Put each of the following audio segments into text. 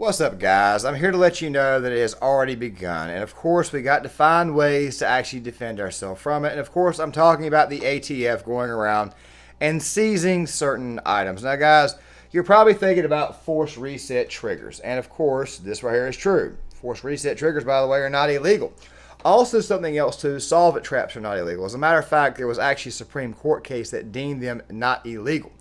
What's up, guys? I'm here to let you know that it has already begun, and of course we got to find ways to actually defend ourselves from it. And of course I'm talking about the ATF going around and seizing certain items. Now guys, you're probably thinking about force reset triggers, and of course this right here is true. Force reset triggers, by the way, are not illegal. Also, something else too, solvent traps are not illegal. As a matter of fact, there was actually a Supreme Court case that deemed them not illegal.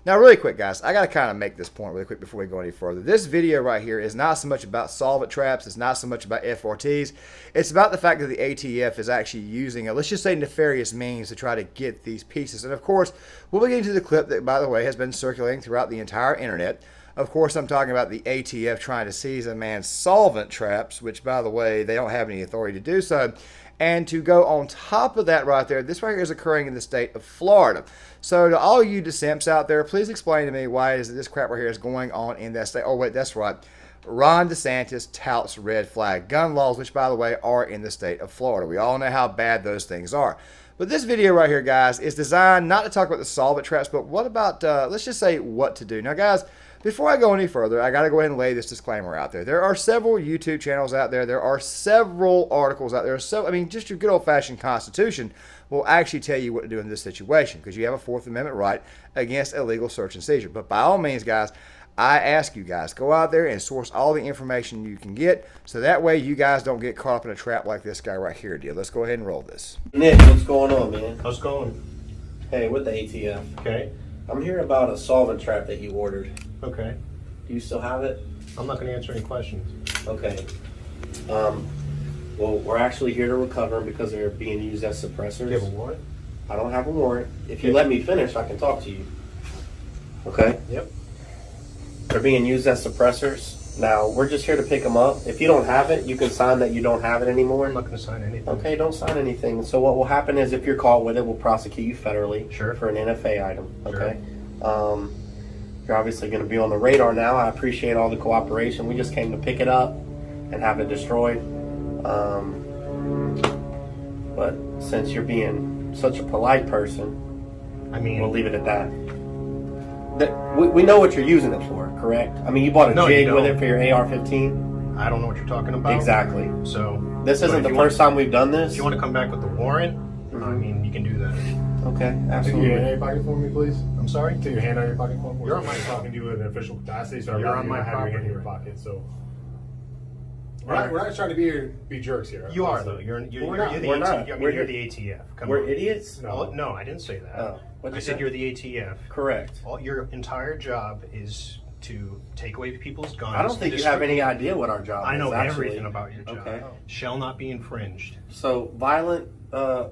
Now, really quick, guys, I got to kind of make this point really quick before we go any further. This video right here is not so much about solvent traps. It's not so much about FRTs. It's about the fact that the ATF is actually using, let's just say, nefarious means to try to get these pieces. And, of course, we'll be getting to the clip that, by the way, has been circulating throughout the entire internet. Of course, I'm talking about the ATF trying to seize a man's solvent traps, which, by the way, they don't have any authority to do so. And to go on top of that right there, this right here is occurring in the state of Florida. So to all you DeSimps out there, please explain to me why it is that this crap right here is going on in that state. Oh, wait, that's right. Ron DeSantis touts red flag gun laws, which, by the way, are in the state of Florida. We all know how bad those things are. But this video right here, guys, is designed not to talk about the solvent traps, but what about, let's just say, what to do. Now, guys, before I go any further, I got to go ahead and lay this disclaimer out there. There are several YouTube channels out there. There are several articles out there. So, I mean, just your good old-fashioned Constitution will actually tell you what to do in this situation because you have a Fourth Amendment right against illegal search and seizure. But by all means, guys, I ask you guys, go out there and source all the information you can get so that way you guys don't get caught up in a trap like this guy right here did. Let's go ahead and roll this. Nick, what's going on, man? How's it going? Hey, with the ATF. Okay. I'm hearing about a solvent trap that you ordered. Okay. Do you still have it? I'm not going to answer any questions. Okay. Well, we're actually here to recover them because they're being used as suppressors. Do you have a warrant? I don't have a warrant. If you let me finish, I can talk to you. Okay? Yep. They're being used as suppressors. Now, we're just here to pick them up. If you don't have it, you can sign that you don't have it anymore. I'm not going to sign anything. Okay, don't sign anything. So what will happen is if you're caught with it, we'll prosecute you federally. Sure. For an NFA item. Okay? Sure. You're obviously going to be on the radar now. I appreciate all the cooperation. We just came to pick it up and have it destroyed. But since you're being such a polite person, I mean, we'll leave it at that. We know what you're using it for, correct? I mean, you bought a jig with it for your AR-15? I don't know what you're talking about. Exactly. So this isn't the first time we've done this? If you want to come back with the warrant, I mean, you can do that. Okay, Take absolutely. your hand on your pocket for me, please. I'm sorry? Take your hand on your pocket for me. You're on my I'm talking to you in an official capacity, so You're I'm on my not have your hand in your property. pocket. So we're not trying to be jerks here. You are, honestly. though. You're We're the not. ATF. We're not. I mean, We're- you're the ATF. Come We're on. idiots? Oh, no, I didn't say that. Oh, what'd I you said say? you're the ATF. Correct. Your entire job is to take away people's guns. I don't think you have any idea what our job is. I know actually. everything about your job. Okay. Shall not be infringed. So violent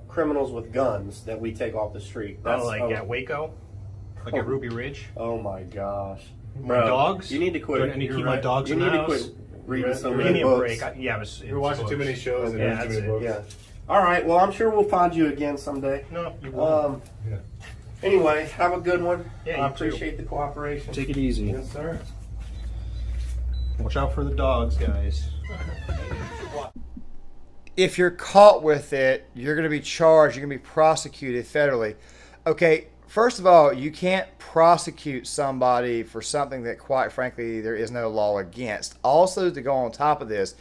criminals with guns that we take off the street. That's, At Waco? Like at Ruby Ridge? Oh my gosh. My Bro, dogs? You need to quit. I need to keep my right. dogs You in need the to house. quit reading so Give Give many me a books. break. You're watching too many shows and Yeah, reading too many that's books. Yeah. All right. Well, I'm sure we'll find you again someday. No, you won't. Yeah. Anyway, have a good one. Yeah, I you too. appreciate the cooperation. Take it easy. Yes, sir. Watch out for the dogs, guys. If you're caught with it, you're going to be charged, you're going to be prosecuted federally. Okay, first of all, you can't prosecute somebody for something that, quite frankly, there is no law against. Also, to go on top of this,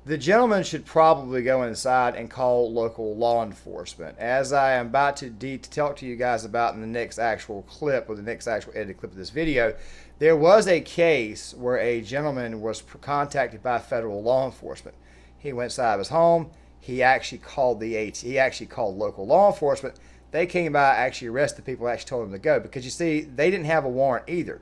the gentleman should probably go inside and call local law enforcement. As I am about to talk to you guys about in the next actual clip, or the next actual edited clip of this video, there was a case where a gentleman was contacted by federal law enforcement. He went inside of his home. He actually called local law enforcement. They came by, actually arrested people, actually told him to go. Because you see, they didn't have a warrant either.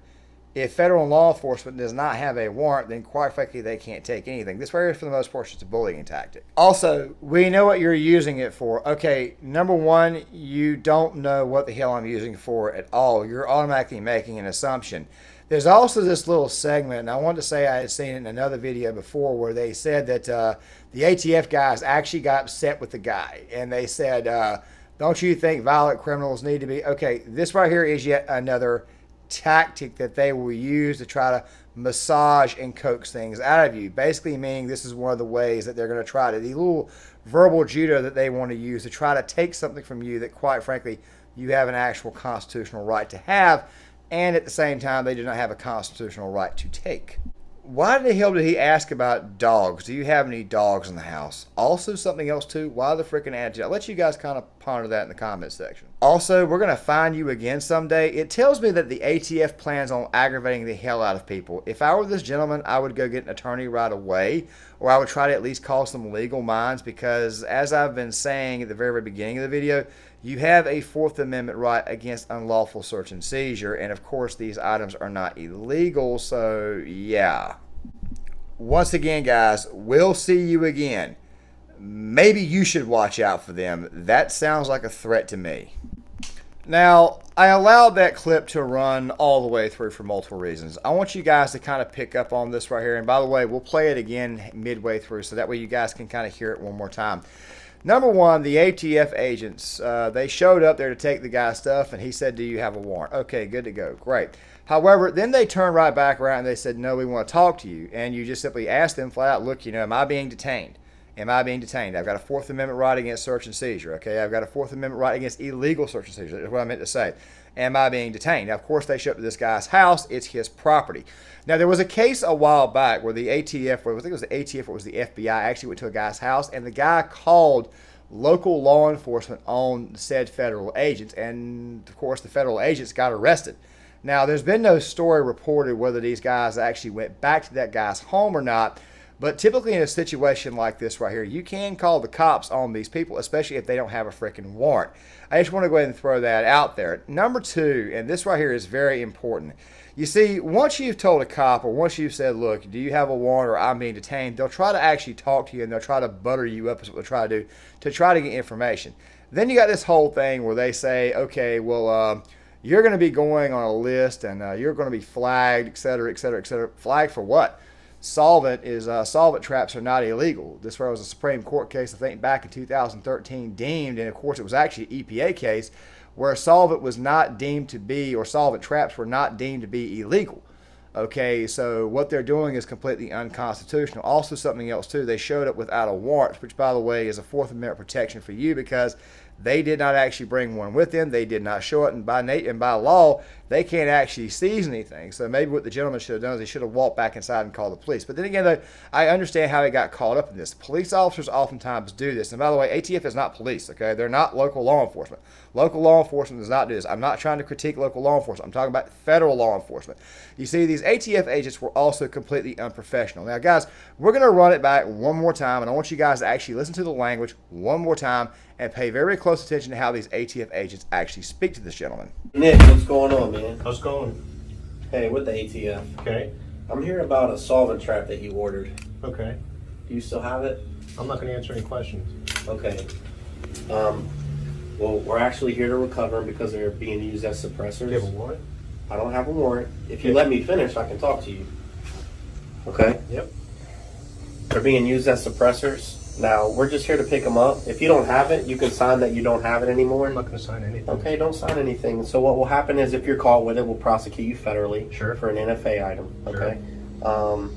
If federal law enforcement does not have a warrant, then quite frankly, they can't take anything. This right here, for the most part, is just a bullying tactic. Also, we know what you're using it for. Okay, number one, you don't know what the hell I'm using it for at all. You're automatically making an assumption. There's also this little segment, and I wanted to say I had seen it in another video before, where they said that the ATF guys actually got upset with the guy. And they said, don't you think violent criminals need to be... Okay, this right here is yet another tactic that they will use to try to massage and coax things out of you. Basically meaning this is one of the ways that they're going to try to... The little verbal judo that they want to use to try to take something from you that, quite frankly, you have an actual constitutional right to have. And at the same time, they do not have a constitutional right to take. Why the hell did he ask about dogs? Do you have any dogs in the house? Also, something else too. Why the freaking attitude? I'll let you guys kind of ponder that in the comments section. Also, we're gonna find you again someday. It tells me that the ATF plans on aggravating the hell out of people. If I were this gentleman, I would go get an attorney right away, or I would try to at least call some legal minds, because as I've been saying at the very beginning of the video, you have a Fourth Amendment right against unlawful search and seizure, and of course these items are not illegal, so yeah. Once again, guys, we'll see you again. Maybe you should watch out for them. That sounds like a threat to me. Now, I allowed that clip to run all the way through for multiple reasons. I want you guys to kind of pick up on this right here, and by the way, we'll play it again midway through, so that way you guys can kind of hear it one more time. Number one, the ATF agents, they showed up there to take the guy's stuff, and he said, do you have a warrant? Okay, good to go. Great. However, then they turned right back around and they said, no, we want to talk to you. And you just simply asked them flat out, look, am I being detained? Am I being detained? I've got a Fourth Amendment right against search and seizure. Okay, I've got a Fourth Amendment right against illegal search and seizure. That's what I meant to say. Am I being detained? Now, of course, they show up to this guy's house. It's his property. Now, there was a case a while back where the ATF, I think it was the ATF or it was the FBI, actually went to a guy's house, and the guy called local law enforcement on said federal agents, and of course the federal agents got arrested. Now, there's been no story reported whether these guys actually went back to that guy's home or not, but typically in a situation like this right here, you can call the cops on these people, especially if they don't have a freaking warrant. I just want to go ahead and throw that out there. Number two, and this right here is very important. You see, once you've told a cop, or once you've said, look, do you have a warrant or I'm being detained, they'll try to actually talk to you, and they'll try to butter you up, is what they'll try to do, to try to get information. Then you got this whole thing where they say, okay, well, you're going to be going on a list, and you're going to be flagged, et cetera, et cetera, et cetera. Flagged for what? Solvent traps are not illegal. This was a Supreme Court case, I think, back in 2013 deemed, and of course it was actually an EPA case, where solvent was not deemed to be, or solvent traps were not deemed to be illegal. Okay, so what they're doing is completely unconstitutional. Also, something else too, they showed up without a warrant, which by the way is a Fourth Amendment protection for you, because they did not actually bring one with them. They did not show it, and by law, they can't actually seize anything. So maybe what the gentleman should have done is he should have walked back inside and called the police. But then again, though, I understand how he got caught up in this. Police officers oftentimes do this. And by the way, ATF is not police, okay? They're not local law enforcement. Local law enforcement does not do this. I'm not trying to critique local law enforcement. I'm talking about federal law enforcement. You see, these ATF agents were also completely unprofessional. Now, guys, we're going to run it back one more time, and I want you guys to actually listen to the language one more time and pay very close attention to how these ATF agents actually speak to this gentleman. Nick, what's going on, man? How's it going? Hey, with the ATF. Okay. I'm hearing about a solvent trap that you ordered. Okay. Do you still have it? I'm not going to answer any questions. Okay. Well, we're actually here to recover them because they're being used as suppressors. Do you have a warrant? I don't have a warrant. If you let me finish, I can talk to you. Okay? Yep. They're being used as suppressors. Now, we're just here to pick them up. If you don't have it, you can sign that you don't have it anymore. I'm not going to sign anything. Okay, don't sign anything. So what will happen is if you're caught with it, we'll prosecute you federally. Sure. For an NFA item. Okay? Sure.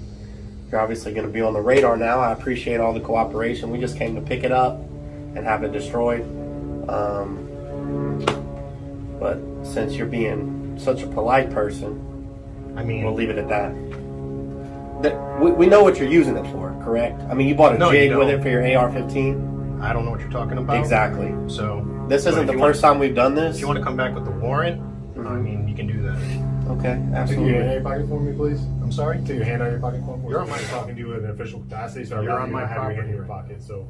You're obviously going to be on the radar now. I appreciate all the cooperation. We just came to pick it up and have it destroyed. But since you're being such a polite person, I mean, we'll leave it at that. We know what you're using it for, correct? I mean, you bought a jig with it for your AR-15. I don't know what you're talking about. Exactly. So this isn't the first time we've done this. If you want to come back with the warrant, I mean, you can do that. Okay, Take absolutely. your hand on your pocket for me, please. I'm sorry? Take your hand on your pocket for me. You're on my talking to you in an official capacity, so You're on my have your hand property. in your pocket. So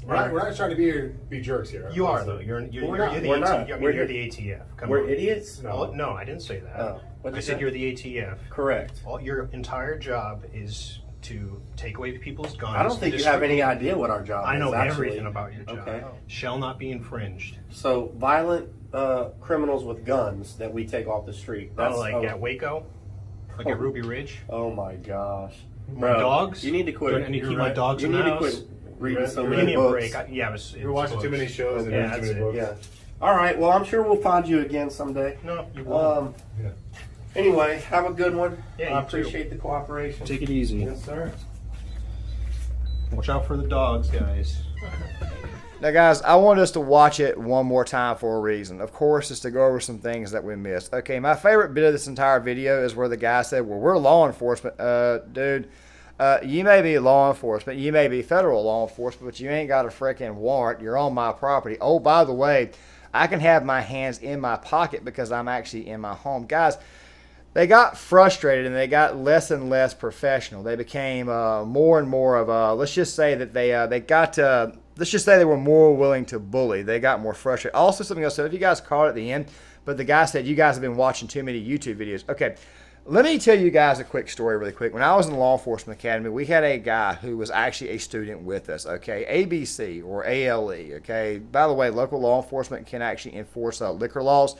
we're not trying to be jerks here. You are though. You're We're the not. ATF. We're not. I mean, We're you're the ATF. Come We're on. idiots? No, I didn't say that. Oh, what'd I you said say? you're the ATF. Correct. Your entire job is to take away people's guns. I don't think you have any idea what our job I is. know actually. everything about your job. Okay. Shall not be infringed. So violent criminals with guns that we take off the street. That's at Waco, like at Ruby Ridge. Oh my gosh. My dogs. You need to quit. I need to keep my dogs You in need the to house. quit reading so Give many me a books. break. It was You're watching too many shows and Yeah, reading too that's many it. books. Yeah. All right. Well, I'm sure we'll find you again someday. No, you won't. Yeah. Anyway, have a good one. Yeah, I you too. appreciate the cooperation. Take it easy. Yes, sir. Watch out for the dogs, guys. Now, guys, I want us to watch it one more time for a reason. Of course, it's to go over some things that we missed. Okay, my favorite bit of this entire video is where the guy said, well, we're law enforcement. Dude, you may be law enforcement. You may be federal law enforcement, but you ain't got a freaking warrant. You're on my property. Oh, by the way, I can have my hands in my pocket because I'm actually in my home. Guys, they got frustrated and they got less and less professional. They became more and more of let's just say that let's just say they were more willing to bully. They got more frustrated. Also, something else, so if you guys caught at the end, but the guy said, you guys have been watching too many YouTube videos. Okay, let me tell you guys a quick story really quick. When I was in the Law Enforcement Academy, we had a guy who was actually a student with us, okay? ABC or ALE, okay? By the way, local law enforcement can actually enforce liquor laws,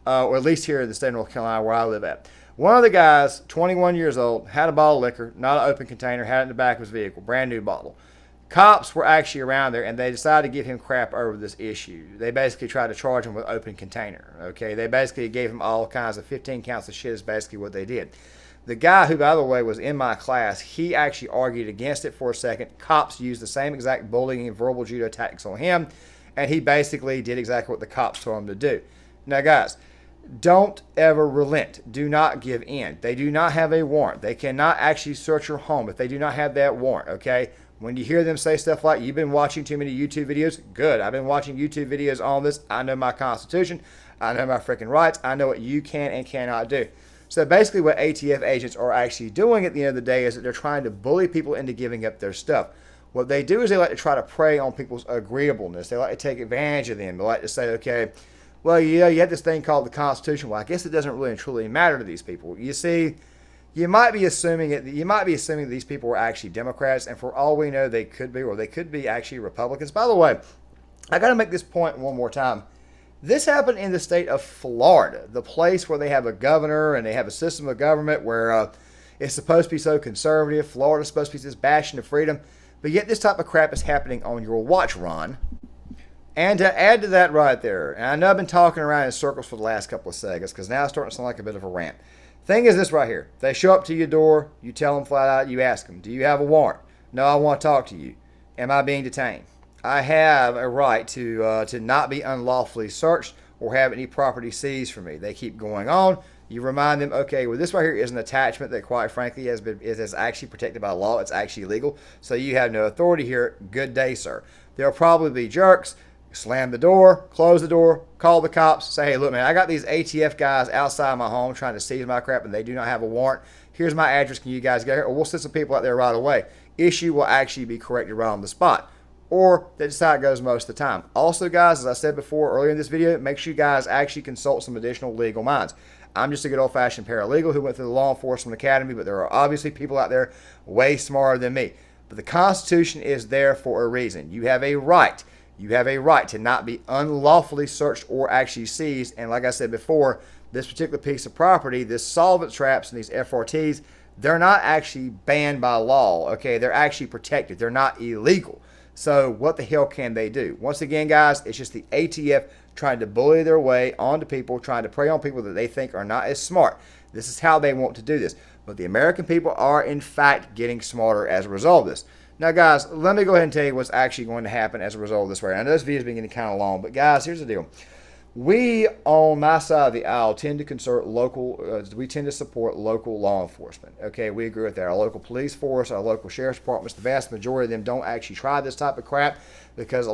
or at least here in the state of North Carolina where I live at. One of the guys, 21 years old, had a bottle of liquor, not an open container, had it in the back of his vehicle, brand new bottle. Cops were actually around there, and they decided to give him crap over this issue. They basically tried to charge him with open container, okay? They basically gave him all kinds of 15 counts of shit is basically what they did. The guy who, by the way, was in my class, he actually argued against it for a second. Cops used the same exact bullying and verbal judo tactics on him, and he basically did exactly what the cops told him to do. Now, guys, don't ever relent. Do not give in. They do not have a warrant. They cannot actually search your home if they do not have that warrant, okay? When you hear them say stuff like, you've been watching too many YouTube videos, good. I've been watching YouTube videos on this. I know my Constitution. I know my freaking rights. I know what you can and cannot do. So basically what ATF agents are actually doing at the end of the day is that they're trying to bully people into giving up their stuff. What they do is they like to try to prey on people's agreeableness. They like to take advantage of them. They like to say, okay, well, yeah, you have this thing called the Constitution. Well, I guess it doesn't really and truly matter to these people. You see, you might be assuming that these people were actually Democrats, and for all we know, they could be, or they could be actually Republicans. By the way, I got to make this point one more time. This happened in the state of Florida, the place where they have a governor and they have a system of government where it's supposed to be so conservative. Florida's supposed to be this bastion of freedom, but yet this type of crap is happening on your watch, Ron. And to add to that right there, and I know I've been talking around in circles for the last couple of seconds because now it's starting to sound like a bit of a rant. Thing is this right here. They show up to your door, you tell them flat out, you ask them, do you have a warrant? No, I want to talk to you. Am I being detained? I have a right to not be unlawfully searched or have any property seized from me. They keep going on. You remind them, okay, well, this right here is an attachment that quite frankly is actually protected by law. It's actually legal. So you have no authority here. Good day, sir. There'll probably be jerks. Slam the door, close the door, call the cops, say, hey, look, man, I got these ATF guys outside my home trying to seize my crap and they do not have a warrant. Here's my address. Can you guys get here? Or we'll send some people out there right away. Issue will actually be corrected right on the spot. Or that's how it goes most of the time. Also, guys, as I said before earlier in this video, make sure you guys actually consult some additional legal minds. I'm just a good old-fashioned paralegal who went through the Law Enforcement Academy, but there are obviously people out there way smarter than me. But the Constitution is there for a reason. You have a right. You have a right to not be unlawfully searched or actually seized. And like I said before, this particular piece of property, this solvent traps and these FRTs, they're not actually banned by law, okay? They're actually protected. They're not illegal. So what the hell can they do? Once again, guys, it's just the ATF trying to bully their way onto people, trying to prey on people that they think are not as smart. This is how they want to do this. But the American people are, in fact, getting smarter as a result of this. Now, guys, let me go ahead and tell you what's actually going to happen as a result of this. Right, I know this video's been getting kind of long, but guys, here's the deal. We, on my side of the aisle, tend to support local law enforcement. Okay, we agree with that. Our local police force, our local sheriff's departments, the vast majority of them don't actually try this type of crap because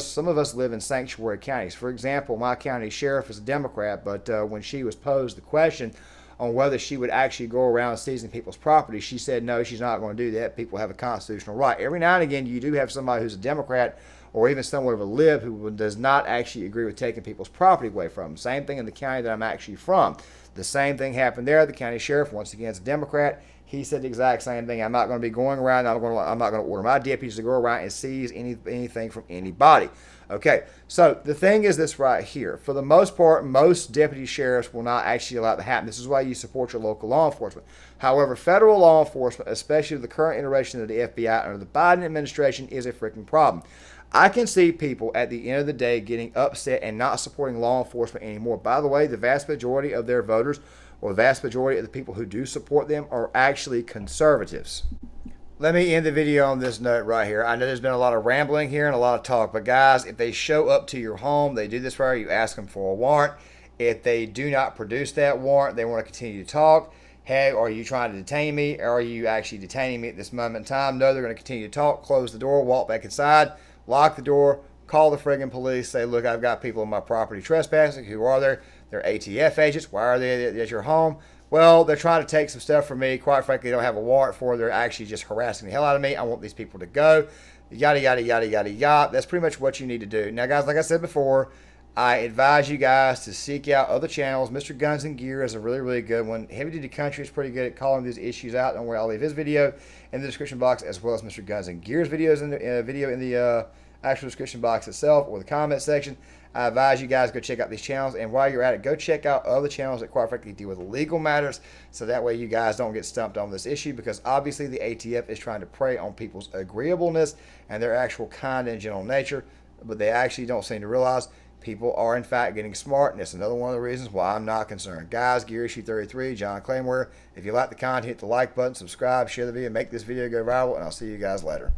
some of us live in sanctuary counties. For example, my county sheriff is a Democrat, but when she was posed the question on whether she would actually go around seizing people's property, she said no, she's not going to do that. People have a constitutional right. Every now and again, you do have somebody who's a Democrat or even somewhere of a lib who does not actually agree with taking people's property away from them. Same thing in the county that I'm actually from. The same thing happened there. The county sheriff, once again, is a Democrat. He said the exact same thing. I'm not going to be going around. I'm not going to order my deputies to go around and seize anything from anybody. Okay, so the thing is this right here. For the most part, most deputy sheriffs will not actually allow it to happen. This is why you support your local law enforcement. However, federal law enforcement, especially the current iteration of the FBI under the Biden administration, is a freaking problem. I can see people at the end of the day getting upset and not supporting law enforcement anymore. By the way, the vast majority of their voters or the vast majority of the people who do support them are actually conservatives. let me end the video on this note right here. I know there's been a lot of rambling here and a lot of talk, but guys, if they show up to your home, they do this for you, ask them for a warrant. If they do not produce that warrant, they want to continue to talk. Hey, are you trying to detain me? Or are you actually detaining me at this moment in time? No, they're going to continue to talk. Close the door, walk back inside, lock the door, call the friggin' police, say, look, I've got people on my property trespassing. Who are they? They're ATF agents. Why are they at your home? Well, they're trying to take some stuff from me. Quite frankly, they don't have a warrant for it. They're actually just harassing the hell out of me. I want these people to go. Yada, yada, yada, yada, yada. That's pretty much what you need to do. Now, guys, like I said before, I advise you guys to seek out other channels. Mr. Guns and Gear is a really, really good one. Heavy Duty Country is pretty good at calling these issues out. Don't worry, I'll leave his video in the description box, as well as Mr. Guns and Gear's videos in the video in the actual description box itself or the comment section. I advise you guys go check out these channels, and while you're at it, go check out other channels that quite frankly deal with legal matters, so that way you guys don't get stumped on this issue, because obviously the ATF is trying to prey on people's agreeableness and their actual kind and gentle nature, but they actually don't seem to realize people are in fact getting smart, and it's another one of the reasons why I'm not concerned. Guys, Gear Issue 33, John Claymore. If you like the content, hit the like button, subscribe, share the video, make this video go viral, and I'll see you guys later.